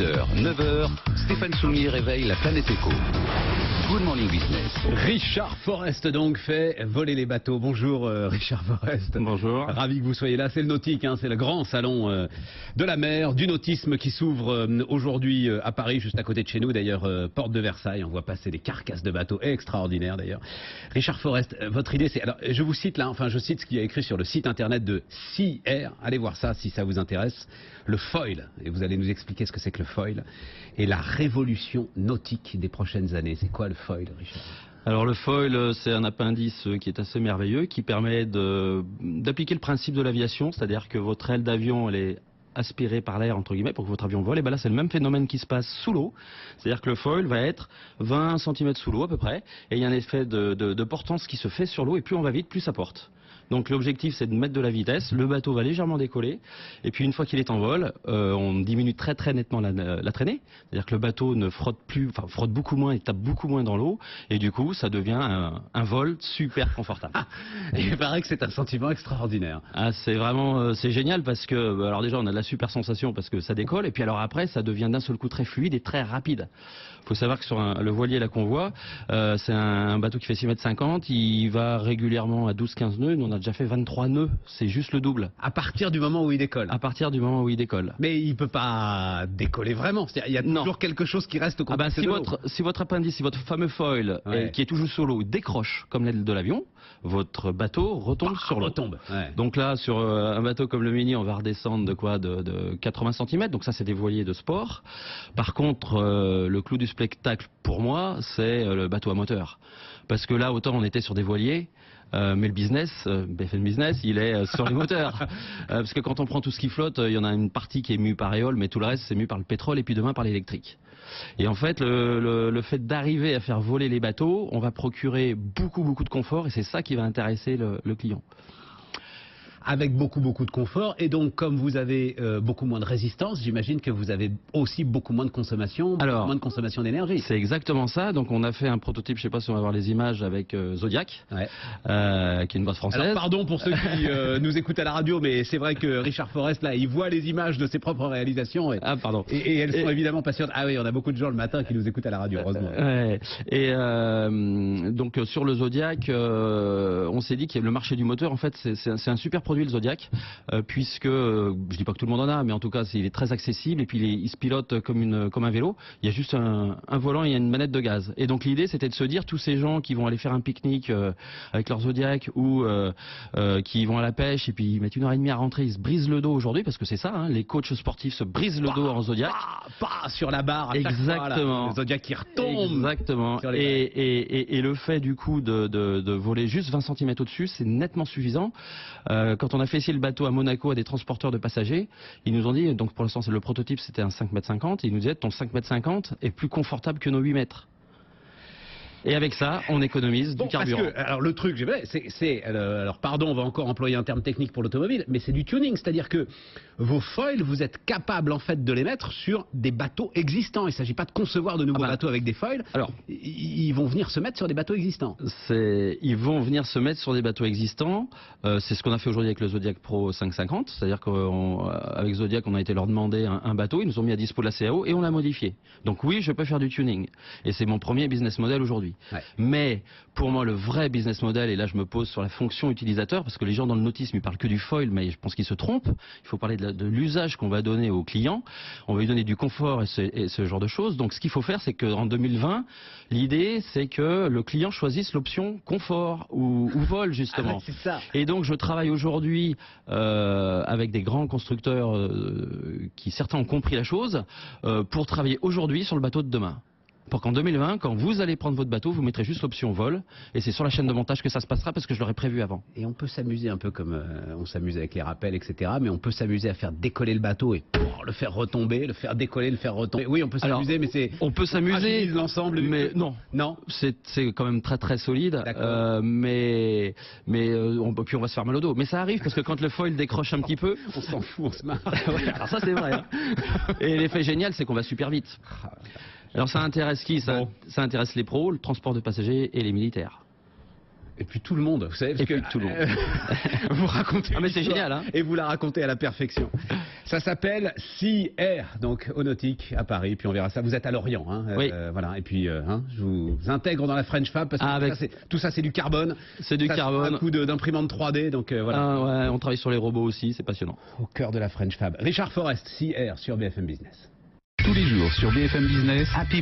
6h, 9h, Stéphane Soumier réveille la planète éco. Good Morning Business. Richard Forest donc fait voler les bateaux. Bonjour Richard Forest. Bonjour. Ravi que vous soyez là. C'est le nautique, c'est le grand salon de la mer, du nautisme qui s'ouvre aujourd'hui à Paris, juste à côté de chez nous d'ailleurs, porte de Versailles. On voit passer des carcasses de bateaux extraordinaires d'ailleurs. Richard Forest, votre idée c'est, alors je vous cite là, je cite ce qu'il y a écrit sur le site internet de Sea Air. Allez voir ça si ça vous intéresse. Le foil, et vous allez nous expliquer ce que c'est que le foil, et la révolution nautique des prochaines années. C'est quoi le foil, Richard ? Alors le foil, c'est un appendice qui est assez merveilleux, qui permet d'appliquer le principe de l'aviation, c'est-à-dire que votre aile d'avion, elle est aspirée par l'air, entre guillemets, pour que votre avion vole. Et bien là, c'est le même phénomène qui se passe sous l'eau. C'est-à-dire que le foil va être 20 cm sous l'eau à peu près, et il y a un effet de portance qui se fait sur l'eau, et plus on va vite, plus ça porte. Donc l'objectif c'est de mettre de la vitesse, le bateau va légèrement décoller, et puis une fois qu'il est en vol, on diminue très nettement la traînée, c'est-à-dire que le bateau ne frotte plus, enfin frotte beaucoup moins et tape beaucoup moins dans l'eau, et du coup ça devient un vol super confortable. Il paraît que c'est un sentiment extraordinaire. Ah, c'est vraiment, c'est génial parce que, alors déjà on a de la super sensation parce que ça décolle, et puis alors après ça devient d'un seul coup très fluide et très rapide. Il faut savoir que sur le voilier là qu'on voit, c'est un bateau qui fait 6,50 m, il va régulièrement à 12-15 nœuds, nous on a déjà fait 23 nœuds, c'est juste le double. À partir du moment où il décolle. À partir du moment où il décolle. Mais il peut pas décoller vraiment, c'est-à-dire il y a toujours quelque chose qui reste au contact de l'eau. Si votre appendice, si votre fameux foil qui est toujours sous l'eau décroche comme l'aile de l'avion, votre bateau retombe sur l'eau. Donc là, sur un bateau comme le Mini, on va redescendre de quoi, de 80 cm, donc ça c'est des voiliers de sport. Par contre, le clou du spectacle pour moi, c'est le bateau à moteur. Parce que là, autant on était sur des voiliers, mais le business, BFM Business, il est sur les moteurs. Parce que quand on prend tout ce qui flotte, il y en a une partie qui est mue par éole, mais tout le reste c'est mu par le pétrole et puis demain par l'électrique. Et en fait, le fait d'arriver à faire voler les bateaux, on va procurer beaucoup de confort, et c'est ça qui va intéresser le client. Avec beaucoup de confort, et donc comme vous avez beaucoup moins de résistance, j'imagine que vous avez aussi beaucoup moins de consommation, moins de consommation d'énergie. C'est exactement ça. Donc on a fait un prototype, je sais pas si on va voir les images, avec Zodiac, qui est une boîte française. Alors pardon pour ceux qui nous écoutent à la radio, mais c'est vrai que Richard Forest là, il voit les images de ses propres réalisations, et elles sont évidemment passionnantes. Ah oui, on a beaucoup de gens le matin qui nous écoutent à la radio, heureusement. Et donc sur le Zodiac, on s'est dit que le marché du moteur, en fait, c'est un super produit, le Zodiac, puisque je dis pas que tout le monde en a, mais en tout cas il est très accessible, et puis il se pilote comme un vélo. Il y a juste un volant et une manette de gaz. Et donc l'idée c'était de se dire, tous ces gens qui vont aller faire un pique-nique avec leur Zodiac, ou qui vont à la pêche et puis ils mettent 1h30 à rentrer, ils se brisent le dos aujourd'hui, parce que c'est ça, les coachs sportifs se brisent le dos en Zodiac. Sur la barre. Exactement. Le Zodiac qui retombe. Exactement. Et le fait du coup de voler juste 20 cm au-dessus, c'est nettement suffisant. Quand on a fait essayer le bateau à Monaco à des transporteurs de passagers, ils nous ont dit, donc pour l'instant le prototype c'était un 5,50 m, ils nous disaient ton 5,50 m est plus confortable que nos 8 mètres. Et avec ça, on économise du carburant. Parce que, alors le truc, alors pardon, on va encore employer un terme technique pour l'automobile, mais c'est du tuning, c'est-à-dire que vos foils, vous êtes capable en fait de les mettre sur des bateaux existants. Il ne s'agit pas de concevoir de nouveaux bateaux avec des foils. Alors, ils vont venir se mettre sur des bateaux existants. Ils vont venir se mettre sur des bateaux existants. C'est ce qu'on a fait aujourd'hui avec le Zodiac Pro 550, c'est-à-dire qu'avec Zodiac, on a été leur demander un bateau, ils nous ont mis à dispo la CAO et on l'a modifié. Donc oui, je peux faire du tuning, et c'est mon premier business model aujourd'hui. Mais pour moi le vrai business model, et là je me pose sur la fonction utilisateur, parce que les gens dans le nautisme ils parlent que du foil, mais je pense qu'ils se trompent. Il faut parler de l'usage qu'on va donner aux clients. On va lui donner du confort et ce genre de choses. Donc ce qu'il faut faire, c'est qu'en 2020, l'idée c'est que le client choisisse l'option confort ou vol justement. C'est ça. Et donc je travaille aujourd'hui avec des grands constructeurs qui certains ont compris la chose, pour travailler aujourd'hui sur le bateau de demain. Pour qu'en 2020, quand vous allez prendre votre bateau, vous mettrez juste l'option vol, et c'est sur la chaîne de montage que ça se passera, parce que je l'aurais prévu avant. Et on peut s'amuser un peu comme on s'amuse avec les rappels, etc. Mais on peut s'amuser à faire décoller le bateau et le faire retomber, le faire décoller, le faire retomber. Oui, on peut s'amuser, mais c'est... On peut s'amuser, l'ensemble. Mais non. C'est quand même très solide. Mais puis on va se faire mal au dos. Mais ça arrive, parce que quand le foil décroche un petit peu... On s'en fout, on se marre. Alors ça c'est vrai. Et l'effet génial, c'est qu'on va super vite. Alors ça intéresse qui ? Ça intéresse les pros, le transport de passagers et les militaires. Et puis tout le monde, vous savez, parce puis tout le monde. Vous racontez. Ah mais c'est génial, hein. Et vous la racontez à la perfection. Ça s'appelle Sea Air, donc au nautique à Paris. Puis on verra ça. Vous êtes à Lorient, hein. Oui. Voilà. Et puis je vous intègre dans la French Fab parce que tout ça c'est du carbone. C'est du carbone. Un coup d'imprimante 3D, donc voilà. Ouais, on travaille sur les robots aussi, c'est passionnant. Au cœur de la French Fab. Richard Forest, Sea Air sur BFM Business. Tous les jours sur BFM Business. Happy